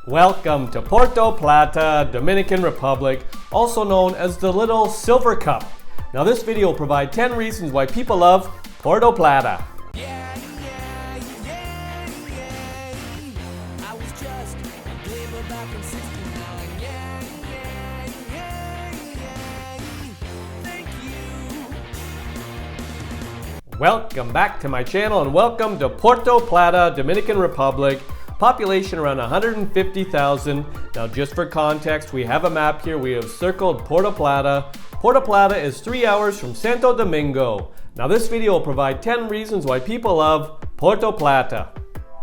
Welcome to Puerto Plata, Dominican Republic, also known as the Little Silver Cup. Now this video will provide 10 reasons why people love Puerto Plata. Welcome back to my channel and welcome to Puerto Plata, Dominican Republic. Population around 150,000. Now just for context, we have a map here. We have circled Puerto Plata. Puerto Plata is 3 hours from Santo Domingo. Now this video will provide 10 reasons why people love Puerto Plata.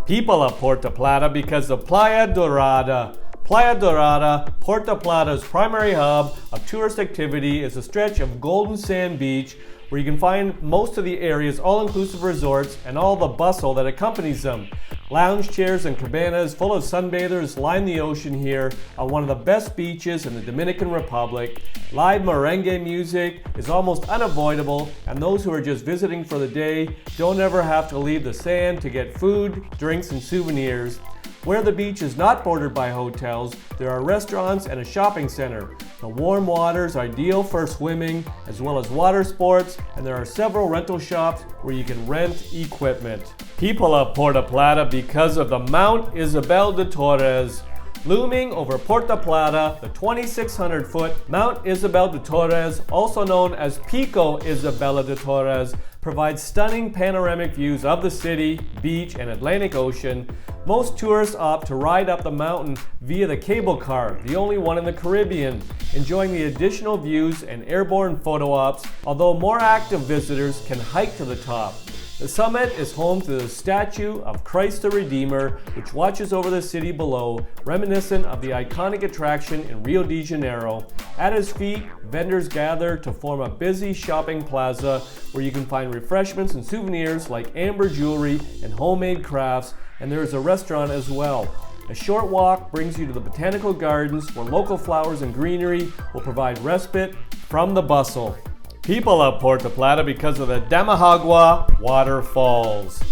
People love Puerto Plata because of Playa Dorada. Playa Dorada, Puerto Plata's primary hub of tourist activity, is a stretch of golden sand beach where you can find most of the area's all-inclusive resorts and all the bustle that accompanies them. Lounge chairs and cabanas full of sunbathers line the ocean here on one of the best beaches in the Dominican Republic. Live merengue music is almost unavoidable, and those who are just visiting for the day don't ever have to leave the sand to get food, drinks, and souvenirs. Where the beach is not bordered by hotels, there are restaurants and a shopping center. The warm water is ideal for swimming as well as water sports, and there are several rental shops where you can rent equipment. People love Puerto Plata because of the Mount Isabel de Torres. Looming over Puerto Plata, the 2,600-foot Mount Isabel de Torres, also known as Pico Isabela de Torres, provides stunning panoramic views of the city, beach, and Atlantic Ocean. Most tourists opt to ride up the mountain via the cable car, the only one in the Caribbean, enjoying the additional views and airborne photo ops, although more active visitors can hike to the top. The summit is home to the statue of Christ the Redeemer, which watches over the city below, reminiscent of the iconic attraction in Rio de Janeiro. At his feet, vendors gather to form a busy shopping plaza where you can find refreshments and souvenirs like amber jewelry and homemade crafts, and there is a restaurant as well. A short walk brings you to the botanical gardens where local flowers and greenery will provide respite from the bustle. People love Puerto Plata because of the Damajagua Waterfalls.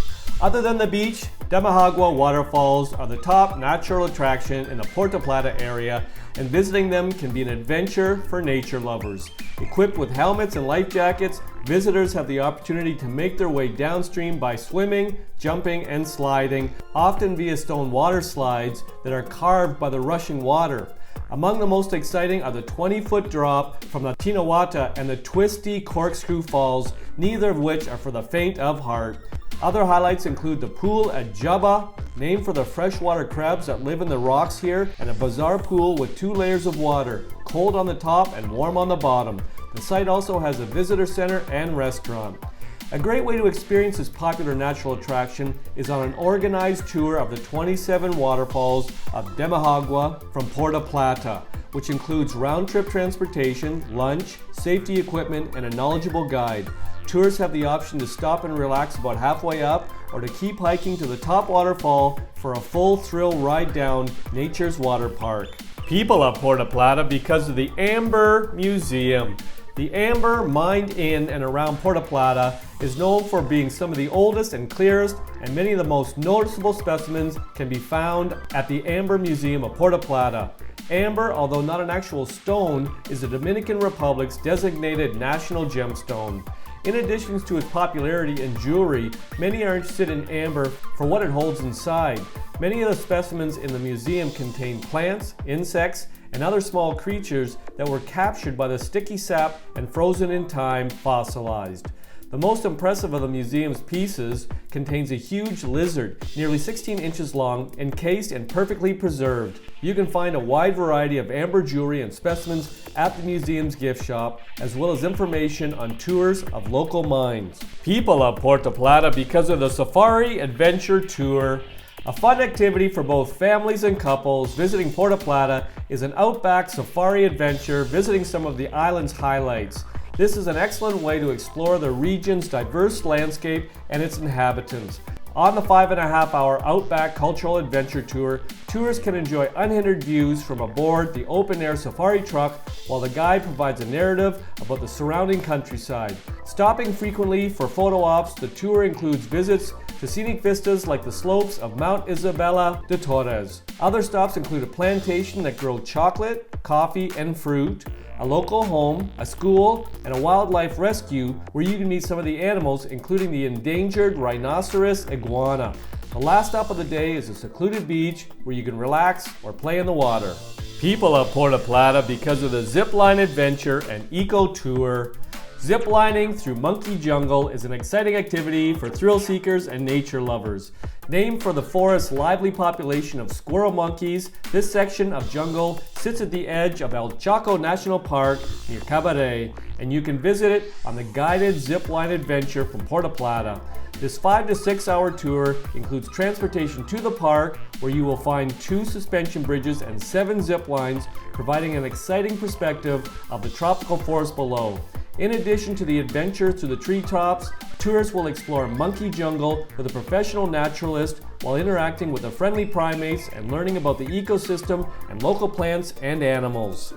Other than the beach, Damajagua Waterfalls are the top natural attraction in the Puerto Plata area, and visiting them can be an adventure for nature lovers. Equipped with helmets and life jackets, visitors have the opportunity to make their way downstream by swimming, jumping, and sliding, often via stone water slides that are carved by the rushing water. Among the most exciting are the 20-foot drop from the Tinawata and the twisty corkscrew falls, neither of which are for the faint of heart. Other highlights include the pool at Jaba, named for the freshwater crabs that live in the rocks here, and a bizarre pool with 2 layers of water, cold on the top and warm on the bottom. The site also has a visitor center and restaurant. A great way to experience this popular natural attraction is on an organized tour of the 27 waterfalls of Damajagua from Puerto Plata, which includes round-trip transportation, lunch, safety equipment, and a knowledgeable guide. Tourists have the option to stop and relax about halfway up or to keep hiking to the top waterfall for a full thrill ride down nature's water park. People love Puerto Plata because of the Amber Museum. The amber mined in and around Puerto Plata is known for being some of the oldest and clearest, and many of the most noticeable specimens can be found at the Amber Museum of Puerto Plata. Amber, although not an actual stone, is the Dominican Republic's designated national gemstone. In addition to its popularity in jewelry, many are interested in amber for what it holds inside. Many of the specimens in the museum contain plants, insects, and other small creatures that were captured by the sticky sap and frozen in time, fossilized. The most impressive of the museum's pieces contains a huge lizard, nearly 16 inches long, encased and perfectly preserved. You can find a wide variety of amber jewelry and specimens at the museum's gift shop, as well as information on tours of local mines. People love Puerto Plata because of the Safari Adventure Tour. A fun activity for both families and couples visiting Puerto Plata is an outback safari adventure visiting some of the island's highlights. This is an excellent way to explore the region's diverse landscape and its inhabitants. On the 5.5-hour Outback Cultural Adventure Tour, tourists can enjoy unhindered views from aboard the open-air safari truck while the guide provides a narrative about the surrounding countryside. Stopping frequently for photo ops, the tour includes visits to scenic vistas like the slopes of Mount Isabel de Torres. Other stops include a plantation that grows chocolate, coffee, and fruit, a local home, a school, and a wildlife rescue where you can meet some of the animals, including the endangered rhinoceros iguana. The last stop of the day is a secluded beach where you can relax or play in the water. People love Puerto Plata because of the Zipline adventure and eco tour. Ziplining through Monkey Jungle is an exciting activity for thrill seekers and nature lovers. Named for the forest's lively population of squirrel monkeys, this section of jungle sits at the edge of El Chaco National Park near Cabarete, and you can visit it on the guided zipline adventure from Puerto Plata. This 5 to 6 hour tour includes transportation to the park, where you will find 2 suspension bridges and 7 zip lines, providing an exciting perspective of the tropical forest below. In addition to the adventure through the treetops, tourists will explore Monkey Jungle with a professional naturalist while interacting with the friendly primates and learning about the ecosystem and local plants and animals.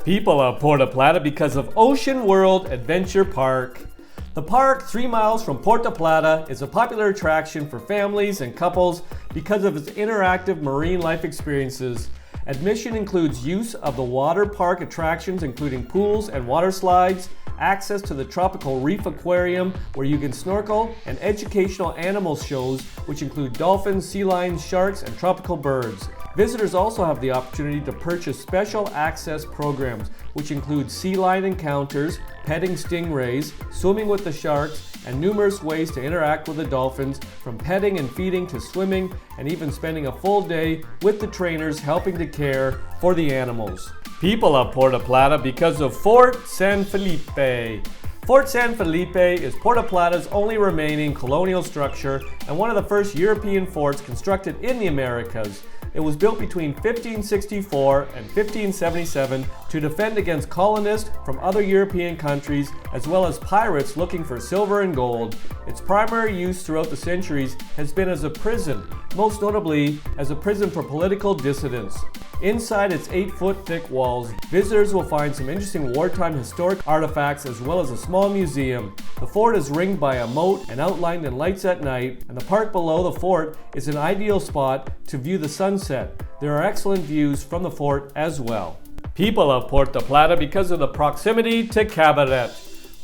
People love Puerto Plata because of Ocean World Adventure Park. The park, 3 miles from Puerto Plata, is a popular attraction for families and couples because of its interactive marine life experiences. Admission includes use of the water park attractions, including pools and water slides, access to the tropical reef aquarium where you can snorkel, and educational animal shows which include dolphins, sea lions, sharks, and tropical birds. Visitors also have the opportunity to purchase special access programs which include sea lion encounters, petting stingrays, swimming with the sharks, and numerous ways to interact with the dolphins, from petting and feeding to swimming, and even spending a full day with the trainers helping to care for the animals. People love Puerto Plata because of Fort San Felipe. Fort San Felipe is Puerto Plata's only remaining colonial structure and one of the first European forts constructed in the Americas. It was built between 1564 and 1577 to defend against colonists from other European countries, as well as pirates looking for silver and gold. Its primary use throughout the centuries has been as a prison, most notably as a prison for political dissidents. Inside its 8-foot thick walls, visitors will find some interesting wartime historic artifacts as well as a small museum. The fort is ringed by a moat and outlined in lights at night, and the park below the fort is an ideal spot to view the sunset. There are excellent views from the fort as well. People love Puerto Plata because of the proximity to Cabarete.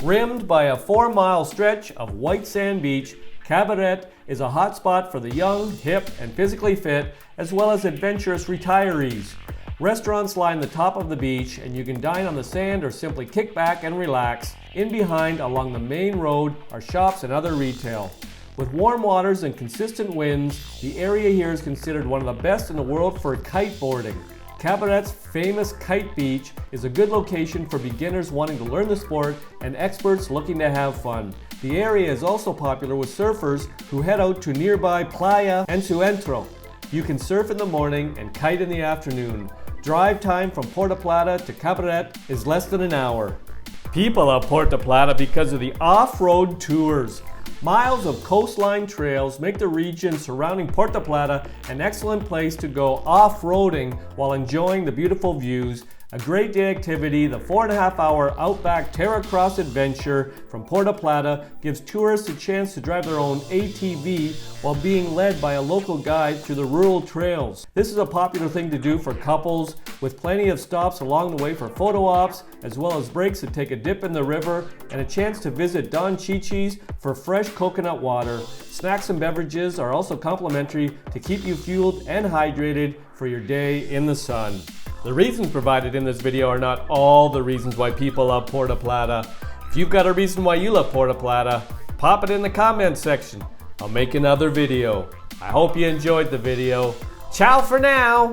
Rimmed by a 4-mile stretch of white sand beach, Cabarete is a hotspot for the young, hip, and physically fit, as well as adventurous retirees. Restaurants line the top of the beach, and you can dine on the sand or simply kick back and relax. In behind, along the main road, are shops and other retail. With warm waters and consistent winds, the area here is considered one of the best in the world for kiteboarding. Cabaret's famous Kite Beach is a good location for beginners wanting to learn the sport and experts looking to have fun. The area is also popular with surfers who head out to nearby Playa Dorada. You can surf in the morning and kite in the afternoon. Drive time from Puerto Plata to Cabarete is less than an hour. People love Puerto Plata because of the off-road tours. Miles of coastline trails make the region surrounding Puerto Plata an excellent place to go off-roading while enjoying the beautiful views. A great day activity, the 4.5-hour Outback Terra-Cross adventure from Puerto Plata gives tourists a chance to drive their own ATV while being led by a local guide through the rural trails. This is a popular thing to do for couples, with plenty of stops along the way for photo ops, as well as breaks to take a dip in the river and a chance to visit Don Chichi's for fresh coconut water. Snacks and beverages are also complimentary to keep you fueled and hydrated for your day in the sun. The reasons provided in this video are not all the reasons why people love Puerto Plata. If you've got a reason why you love Puerto Plata, pop it in the comments section. I'll make another video. I hope you enjoyed the video. Ciao for now!